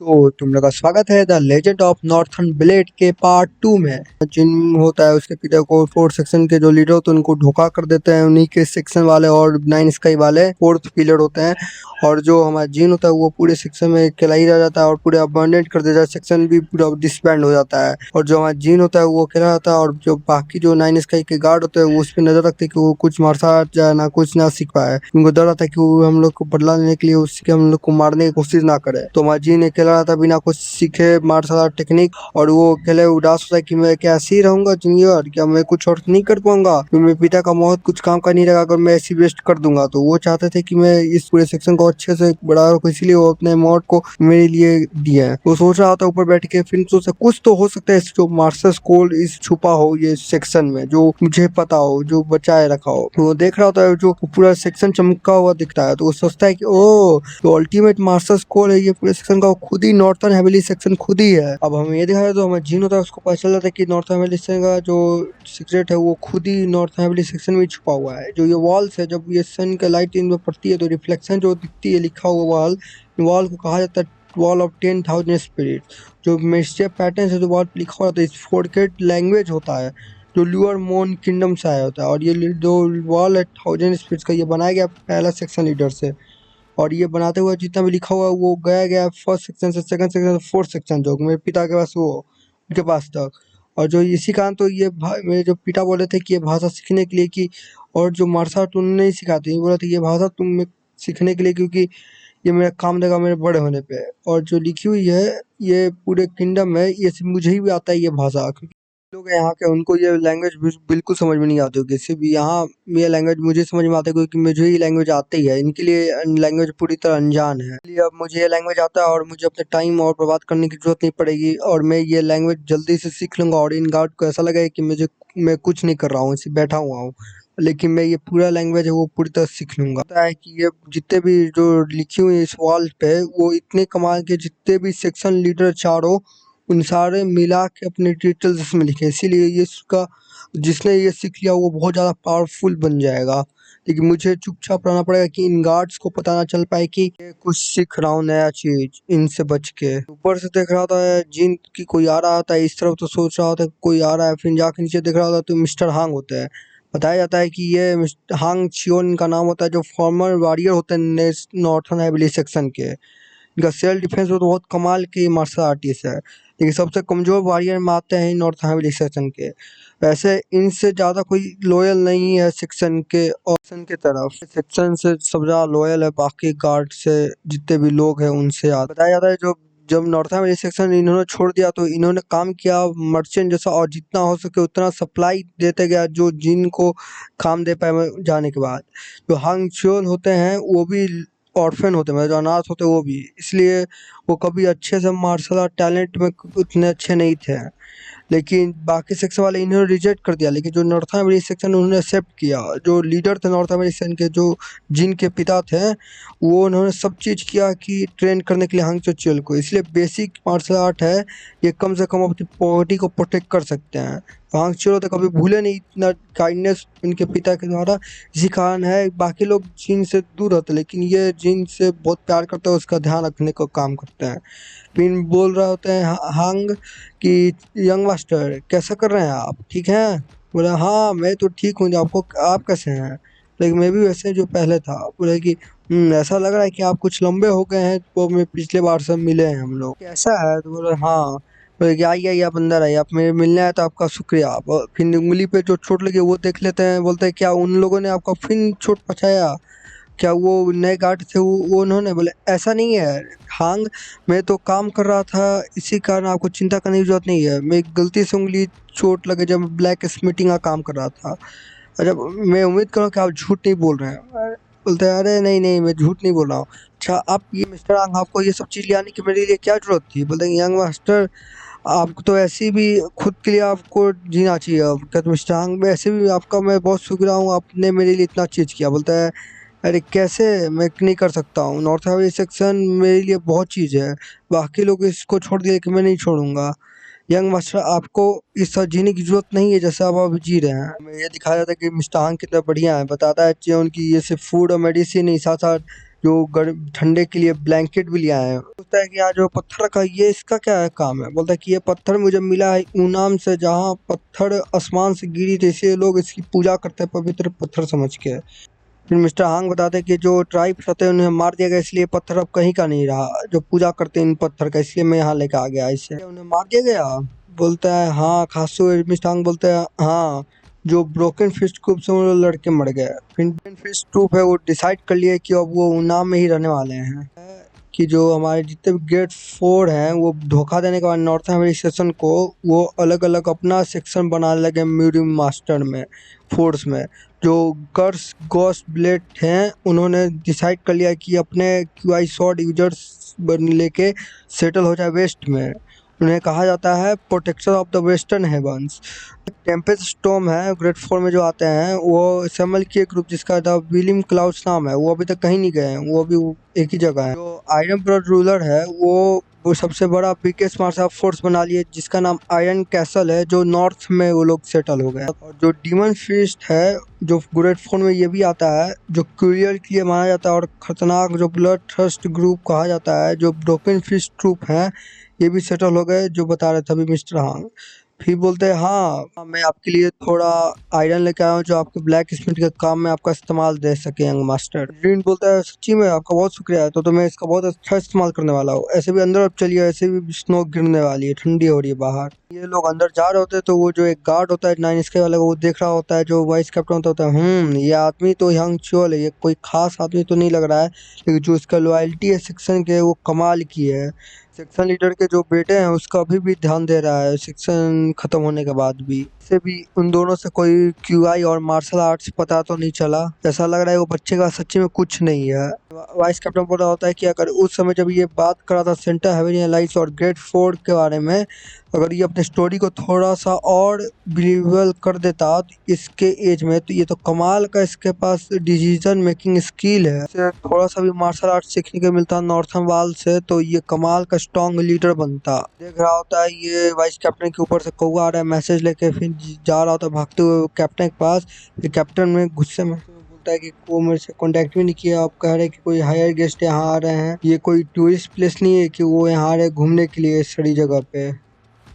तो तुम लोग का स्वागत है the legend of northern blade के पार्ट 2 में। जिन होता है उसके पिता को फोर्थ सेक्शन के जो लीडर होते हैं उनको धोखा कर देते हैं उन्हीं के सेक्शन वाले, और नाइन स्काई वाले फोर्थ पिलर होते हैं। और जो हमारा जीन होता है वो पूरे सेक्शन में अकेला ही रह जाता है और पूरे अबंडेंट कर देता है, सेक्शन भी पूरा डिसबैंड हो जाता है। और जो हमारा जीन होता है वो अकेला रहता है, और जो बाकी जो नाइन स्काई के गार्ड होते हैं वो उस पर नजर रखते हैं कि वो कुछ मार्शल आर्ट या ना कुछ ना सीख पाए। उनको डर आता है कि वो हम लोग को बदला लेने के लिए उसके हम लोग को मारने की कोशिश ना करे। तो हमारा जीन अकेला रहता है बिना कुछ सीखे मार्शल आर्ट टेक्निक, और वो अकेले उदास होता है कि मैं क्या ऐसे ही रहूंगा जूनियर, क्या मैं कुछ और नहीं कर पाऊंगा, मेरे पिता का मौत कुछ काम का नहीं रहेगा अगर मैं ऐसी वेस्ट कर दूंगा। तो वो चाहते थे कि मैं इस पूरे सेक्शन को अच्छे से बढ़ा रखूं, इसलिए वो अपने मौत को मेरे लिए दिया है। वो सोच रहा था ऊपर बैठ के, फिर सोच कुछ तो हो सकता है जो मार्शल स्कूल इस छुपा हो ये सेक्शन में, जो मुझे पता हो, जो बचाए रखा हो। तो वो देख रहा होता है जो पूरा सेक्शन चमका हुआ दिखता है, तो वो सोचता है कि ओ तो अल्टीमेट मास्टर स्कोर है ये पूरे सेक्शन का, खुद ही नॉर्थर्न हेवेली सेक्शन खुद ही है। अब हमें ये दिखाया तो हमें जीन होता है उसको पता चल जाता है कि नॉर्थर्न हेवेली सेक्शन का जो सीक्रेट है वो खुद ही नॉर्थर्न हेवेली सेक्शन में छुपा हुआ है। जो ये वॉल्स है, जब ये सन का लाइट इन में पड़ती है तो रिफ्लेक्शन जो दिखती है लिखा हुआ वॉल को कहा जाता है वॉल ऑफ 10,000 स्पिरिट। जो मिस्टेक पैटर्न है जो वॉल पे लिखा होता है इस फोर्केट लैंग्वेज होता है जो ल्यूअर मोन किंगडम से आया होता है। और ये जो वॉल है 1000 स्पिरिट्स का, ये बनाया गया पहला सेक्शन लीडर से। और ये बनाते हुए जितना भी लिखा हुआ है वो गया फर्स्ट सेक्शन से सेकंड सेक्शन से फोर्थ सेक्शन, जो मेरे पिता के पास वो उनके पास तक। और जो इसी कारण तो ये मेरे जो पिता बोले थे कि ये भाषा सीखने के लिए कि, और जो मार्शल आर्ट उन्होंने नहीं सिखाते, ये बोला था ये भाषा तुम सीखने के लिए क्योंकि ये मेरा काम देगा मेरे बड़े होने पे। और जो लिखी हुई है ये पूरे किंगडम में, ये सिर्फ मुझे ही भी आता है ये भाषा, क्योंकि लोग हैं यहाँ के उनको ये लैंग्वेज बिल्कुल समझ में नहीं आती होगी। सिर्फ यहाँ ये लैंग्वेज मुझे समझ में आता है क्योंकि मुझे ये लैंग्वेज आती ही है, इनके लिए लैंग्वेज पूरी तरह अनजान है। इसलिए अब मुझे ये लैंग्वेज आता है और मुझे अपने टाइम और बर्बाद करने की जरूरत नहीं पड़ेगी, और मैं ये लैंग्वेज जल्दी से सीख लूंगा। और इन गार्ड को ऐसा लगेगा कि मैं कुछ नहीं कर रहा हूँ, सिर्फ बैठा हुआ हूँ, लेकिन मैं ये पूरा लैंग्वेज है वो पूरी तरह सीख लूंगा। पता है कि ये जितने भी जो लिखी हुई इस वॉल पे वो इतने कमाल के, जितने भी सेक्शन लीडर चारों उन सारे मिला के अपने डिटेल्स इसमें लिखे, इसीलिए ये इसका जिसने ये सीख लिया वो बहुत ज़्यादा पावरफुल बन जाएगा। लेकिन मुझे चुपचाप रहना पड़ेगा कि इन गार्ड्स को पता ना चल पाए कि ये कुछ सीख रहा हूँ नया चीज, इनसे बच के। ऊपर से देख रहा था जिन की कोई आ रहा था इस तरफ, तो सोच रहा था कोई आ रहा है, फिर जाके नीचे देख रहा था तो मिस्टर हांग होते हैं। बताया जाता है कि ये मिस्टर हांग चियोन इनका नाम होता है, जो फॉर्मर वॉरियर होते हैं नॉर्थर्न हेवेली सेक्शन के। इनका सेल्फ डिफेंस तो बहुत कमाल की मार्शल आर्टिस्ट है, लेकिन सबसे कमजोर वॉरियर में आते हैं नॉर्थ हेवेली सेक्शन के। वैसे इनसे ज़्यादा कोई लॉयल नहीं है सेक्शन के, और सेक्शन के तरफ सेक्शन से सब ज़्यादा लॉयल है बाकी गार्ड से, जितने भी लोग हैं उनसे। बताया जाता है जो जब नॉर्थ वेली सेक्शन इन्होंने छोड़ दिया तो इन्होंने काम किया मर्चेंट जैसा, और जितना हो सके उतना सप्लाई देते गया जो जिनको काम दे पाए जाने के बाद। जो हांग चियोल होते हैं वो भी ऑर्फन होते हैं, मतलब जो अनाथ होते हैं वो भी, इसलिए वो कभी अच्छे से मार्शल आर्ट टैलेंट में उतने अच्छे नहीं थे। लेकिन बाकी सेक्शन वाले इन्होंने रिजेक्ट कर दिया, लेकिन जो नॉर्थ अमेरिकी सेक्शन उन्होंने एक्सेप्ट किया। जो लीडर थे नॉर्थ अमेरिकी सेक्शन के, जो जिनके पिता थे, वो उन्होंने सब चीज़ किया कि ट्रेन करने के लिए हांग चोचियल को। इसलिए बेसिक मार्शल आर्ट है, ये कम से कम अपनी पॉवर्टी को प्रोटेक्ट कर सकते हैं। हांग चोचियल तो कभी भूले नहीं इतना काइंडनेस उनके पिता के द्वारा, इसी कारण है बाकी लोग जिन से दूर रहते, लेकिन ये जिन से बहुत प्यार करते हैं उसका ध्यान रखने का काम करते हैं। फिर बोल रहे होते हैं हांग कि यंग मास्टर कैसा कर रहे हैं आप, ठीक हैं? बोला हाँ मैं तो ठीक हूँ, आपको आप कैसे हैं? लेकिन मैं भी वैसे जो पहले था। बोले कि ऐसा लग रहा है कि आप कुछ लंबे हो गए हैं, वो मैं पिछले बार से मिले हैं हम लोग, कैसा है? तो बोले हाँ। बोले कि आइए आइए आप अंदर आइए, आप मेरे मिलने आए तो आपका शुक्रिया। आप फिर उंगली पे जो चोट लगी वो देख लेते हैं, बोलते हैं क्या उन लोगों ने आपका फिर चोट पहुँचाया, क्या वो नए गार्ड थे वो उन्होंने? बोले ऐसा नहीं है हांग, मैं तो काम कर रहा था, इसी कारण आपको चिंता करने की जरूरत नहीं है। मैं गलती से उंगली चोट लगे जब ब्लैक स्मिथिंग का काम कर रहा था। अच्छा, मैं उम्मीद करूँ कि आप झूठ नहीं बोल रहे हैं। बोलते हैं अरे नहीं नहीं मैं झूठ नहीं बोल रहा हूँ। अच्छा आप ये मिस्टर हांग, आपको ये सब चीज़ ले आने की मेरे लिए क्या जरूरत थी? बोलते हैं यंग मास्टर आपको तो ऐसे भी खुद के लिए आपको जीना चाहिए। अब क्या मिस्टर हांग, वैसे भी आपका मैं बहुत शुक्रिया हूँ, आपने मेरे लिए इतना चीज़ किया। बोलता है अरे कैसे, मैं नहीं कर सकता हूँ, नॉर्थ हवेली सेक्शन मेरे लिए बहुत चीज़ है, बाकी लोग इसको छोड़ दिए कि मैं नहीं छोड़ूंगा। यंग मास्टर आपको इस तरह जीने की जरूरत नहीं है जैसे आप अभी जी रहे हैं। हमें ये दिखाया जाता है कि मिस्टर हांग कितना बढ़िया है, बताता है कि उनकी ये सिर्फ फूड और मेडिसिन नहीं, साथ साथ जो गर्म ठंडे के लिए ब्लैंकेट भी ले आए हैं। बोलता है कि आज जो पत्थर रखा ये इसका क्या है काम है। बोलता है कि ये पत्थर मुझे मिला है ऊनाम से, जहाँ पत्थर आसमान से गिरी थी, इसलिए लोग इसकी पूजा करते हैं पवित्र पत्थर समझ के। फिर मिस्टर हांग बताते हैं कि जो ट्राइब्स रहते हैं उन्हें मार दिया गया, इसलिए पत्थर अब कहीं का नहीं रहा जो पूजा करते हैं इन पत्थर का, इसलिए मैं यहाँ लेके आ गया इसे। उन्हें मार दिया गया। बोलता है हाँ खासू। मिस्टर हांग बोलते हैं हाँ, जो ब्रोकन फिस्ट ग्रुप से वो लड़के मर गए। फिर ब्रोकन फिस्ट ग्रुप है वो डिसाइड कर लिया कि अब वो उन्नाव में ही रहने वाले हैं, कि जो हमारे जितने भी गेट 4 हैं वो धोखा देने के बाद नॉर्थन हवेली सेक्शन को वो अलग अलग अपना सेक्शन बनाने लगे मीडियम मास्टर में, फोर्स में। जो कर्स गोस्ट ब्लेड हैं उन्होंने डिसाइड कर लिया कि अपने क्यूआई शॉर्ट यूजर्स लेके सेटल हो जाए वेस्ट में। उन्हें कहा जाता है protection of the western heavens. Tempest storm है ग्रेड 4 में जो आते हैं, वो सेमल की एक ग्रुप जिसका द विलियम क्लाउड्स नाम है, वो अभी तक कहीं नहीं गए हैं, वो अभी एक ही जगह है। जो आयरन ब्लड रूलर है वो सबसे बड़ा बिगेस्ट मार्शल फोर्स बना लिए जिसका नाम आयरन कैसल है, जो नॉर्थ में वो लोग सेटल हो गए। और जो डीमन फिस्ट है जो ग्रेड 4 में ये भी आता है, जो क्यूरियर के लिए माना जाता है और खतरनाक जो ब्लड थर्स्ट ग्रुप कहा जाता है, जो ब्रोकन फिस्ट ट्रूप है, ये भी सेटल हो गए, जो बता रहे थे अभी मिस्टर हांग। फिर बोलते हैं हाँ मैं आपके लिए थोड़ा आयरन लेके आया हूँ जो आपके ब्लैक स्मिथ के काम में आपका इस्तेमाल दे सके यंग मास्टर। ग्रीन बोलता है सच्ची में आपका बहुत शुक्रिया, तो मैं इसका बहुत अच्छा इस्तेमाल करने वाला हूँ। ऐसे भी अंदर अब चलिए, ऐसे भी स्नो गिरने वाली है, ठंडी हो रही है बाहर। ये लोग अंदर जा रहे होते हैं तो वो जो एक गार्ड होता है 9 स्काई वाला वो देख रहा होता है, जो वाइस कैप्टन होता है। ये आदमी तो यंग चोल है, ये कोई खास आदमी तो नहीं लग रहा है, लेकिन जो इसका लॉयल्टी है सेक्शन के वो कमाल की है। सेक्शन लीडर के जो बेटे हैं उसका अभी भी ध्यान दे रहा है सेक्शन खत्म होने के बाद भी। से भी उन दोनों से कोई क्यूआई और मार्शल आर्ट्स पता तो नहीं चला। ऐसा लग रहा है वो बच्चे का सच्ची में कुछ नहीं है। वाइस कैप्टन बोल रहा होता है कि अगर उस समय जब ये बात कर रहा था सेंटर हेवेनी एलाइंस और ग्रेट 4 के बारे में, अगर ये अपने स्टोरी को थोड़ा सा और बिलीवेबल कर देता इसके एज में, तो ये तो कमाल का इसके पास डिसीजन मेकिंग स्किल है। इसे थोड़ा सा भी मार्शल आर्ट सीखने को मिलता नॉर्थन वाल से तो ये कमाल का स्ट्रॉन्ग लीडर बनता। देख रहा होता है ये वाइस कैप्टन के ऊपर से कौवा आ रहा है मैसेज लेके, फिर जा रहा होता भागते हुए कैप्टन के पास। फिर कैप्टन में गुस्से में बोलता है कि वो मेरे से कांटेक्ट भी नहीं किया, आप कह रहे हैं कि कोई हायर गेस्ट यहाँ आ रहे हैं, ये कोई टूरिस्ट प्लेस नहीं है कि वो यहाँ आ रहे घूमने के लिए इस सड़ी जगह पे।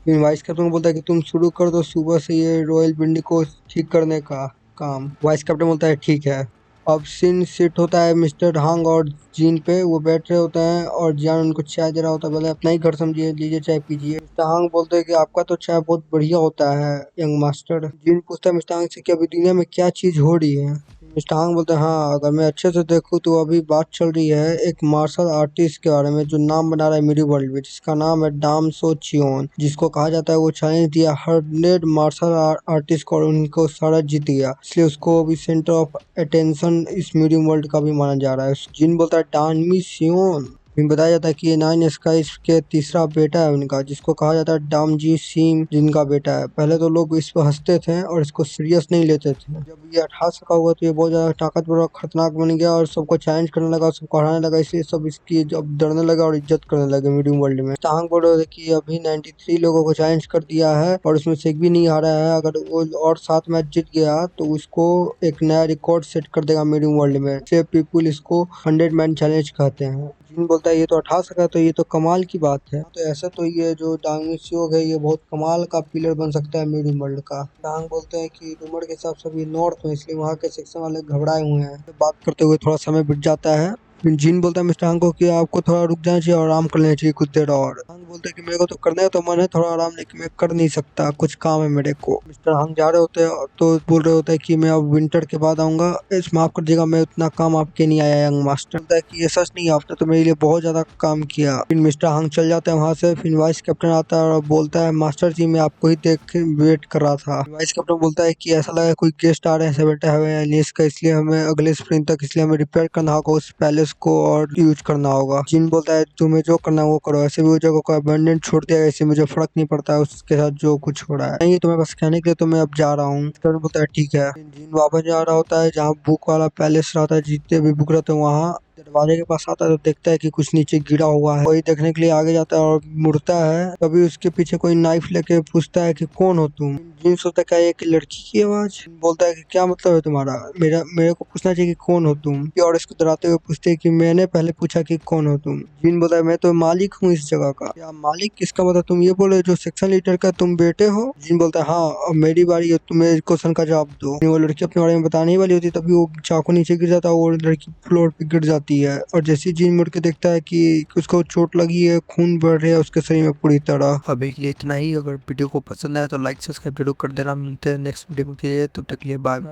फिर वाइस कैप्टन को बोलता है कि तुम शुरू कर दो सुबह से ये रॉयल बिल्डिंग को ठीक करने का काम। वाइस कैप्टन बोलता है ठीक है। अब सीन सेट होता है मिस्टर हांग और जीन पे, वो बैठ रहे होते हैं और जियान उनको चाय दे रहा होता है। बोले अपना ही घर समझिए, लीजिए चाय पीजिए। मिस्टर हांग बोलते हैं कि आपका तो चाय बहुत बढ़िया होता है यंग मास्टर। जीन पूछता है मिस्टर हांग से कि अभी दुनिया में क्या चीज हो रही है। मिस्टर हांग बोलते हैं हाँ अगर मैं अच्छे से देखूँ तो अभी बात चल रही है एक मार्शल आर्टिस्ट के बारे में जो नाम बना रहा है मेरी वर्ल्ड में, जिसका नाम है डाम सो चियोन, जिसको कहा जाता है वो चैलेंज दिया 100 मार्शल आर्टिस्ट को और उनको सारा जीत गया, इसलिए उसको अभी सेंटर ऑफ अटेंशन इस मीडियम वर्ल्ड का भी माना जा रहा है। जिन बोलता है डानमी सियोन। फिर बताया जाता है कि ये 9 स्काइज के तीसरा बेटा है उनका, जिसको कहा जाता है डामजी सीम जिनका बेटा है। पहले तो लोग इस पर हंसते थे और इसको सीरियस नहीं लेते थे। जब ये 18 का हुआ तो ये बहुत ज्यादा ताकतवर और खतरनाक बन गया और सबको चैलेंज करने लगा और सबको हराने लगा, इसलिए सब इसकी अब डरने लगा और इज्जत करने लगे मीडियम वर्ल्ड में। टांग बोल रहे थे कि अभी 93 लोगों को चैलेंज कर दिया है और उसमें से एक भी नहीं हारा है। अगर वो और 7 मैच जीत गया तो उसको एक नया रिकॉर्ड सेट कर देगा मीडियम वर्ल्ड में। से पीपुल इसको 100 मैन चैलेंज कहते हैं। जिन बोलता है ये तो 18 का, तो ये तो कमाल की बात है। तो ऐसा तो ये जो डांग सियोग है ये बहुत कमाल का पिलर बन सकता है मीडियम वर्ल्ड का। डांग बोलते हैं कि रूमर के हिसाब से अभी नॉर्थ में, इसलिए वहाँ के सेक्शन वाले घबराए हुए हैं। बात करते हुए थोड़ा समय बीत जाता है। फिर जिन बोलता है मिस्टर हांग को कि आपको थोड़ा रुक जाना चाहिए और आराम कर लेना चाहिए कुछ देर और। हांग बोलते हैं कि मेरे को तो करने का तो मन है थोड़ा आराम, लेकिन मैं कर नहीं सकता, कुछ काम है मेरे को। मिस्टर हांग जा रहे होते हैं तो बोल रहे होते हैं कि मैं अब विंटर के बाद आऊंगा, इस माफ कर दीजिएगा मैं उतना काम आपके नहीं आया यंग मास्टर। बोलता है कि ये सच नहीं है, आपने तो मेरे लिए बहुत ज्यादा काम किया। फिर मिस्टर हांग चल जाते हैं वहाँ से। फिर वाइस कैप्टन आता है और बोलता है मास्टर जी मैं आपको ही देख वेट कर रहा था। वाइस कैप्टन बोलता है कि ऐसा लगा कोई गेस्ट आ रहे हैं बेटा है का, इसलिए हमें अगले स्प्रिंग तक, इसलिए हमें रिपेयर करना होगा उस पैलेस को और यूज करना होगा। जिन बोलता है तुम्हें जो करना है वो करो, ऐसे भी वो जगह को अबेंडन छोड़ दिया, ऐसे मुझे फर्क नहीं पड़ता है उसके साथ जो कुछ हो रहा है। नहीं तुम्हें बस कहने के लिए तो मैं अब जा रहा हूँ। मिस्टर बोलता है ठीक है। जिन वापस जा रहा होता है जहाँ बुक वाला पैलेस रहता है, जितने भी बुक रहते हैं वहाँ दरवाजे के पास आता है तो देखता है कि कुछ नीचे गिरा हुआ है। वही देखने के लिए आगे जाता है और मुड़ता है, तभी उसके पीछे कोई नाइफ लेके पूछता है कि कौन हो तुम। जिन सोचता है क्या ये एक लड़की की आवाज। बोलता है कि क्या मतलब है तुम्हारा, मेरे को पूछना चाहिए कि कौन हो तुम। और इसको डराते हुए पूछते है कि मैंने पहले पूछा कि कौन हो तुम। जिन बोलता है मैं तो मालिक हूँ इस जगह का। क्या मालिक किसका, मतलब तुम ये बोले जो सेक्शन लीडर का तुम बेटे हो। जिन बोलता है हाँ, अब मेरी बारी है, तुम्हें क्वेश्चन का जवाब दो। वो लड़की अपने बारे में बताने ही वाली होती है, तभी वो चाकू नीचे गिर जाता है और लड़की फ्लोर पे गिर जाती है। और जैसे ही जिन मुड़ के देखता है कि उसको चोट लगी है, खून बढ़ रहा है उसके शरीर में पूरी तरह। अभी के लिए इतना ही। अगर वीडियो को पसंद आया तो लाइक सब्सक्राइब जरूर कर देना। मिलते हैं नेक्स्ट वीडियो के लिए, तब तक के लिए बाय बाय।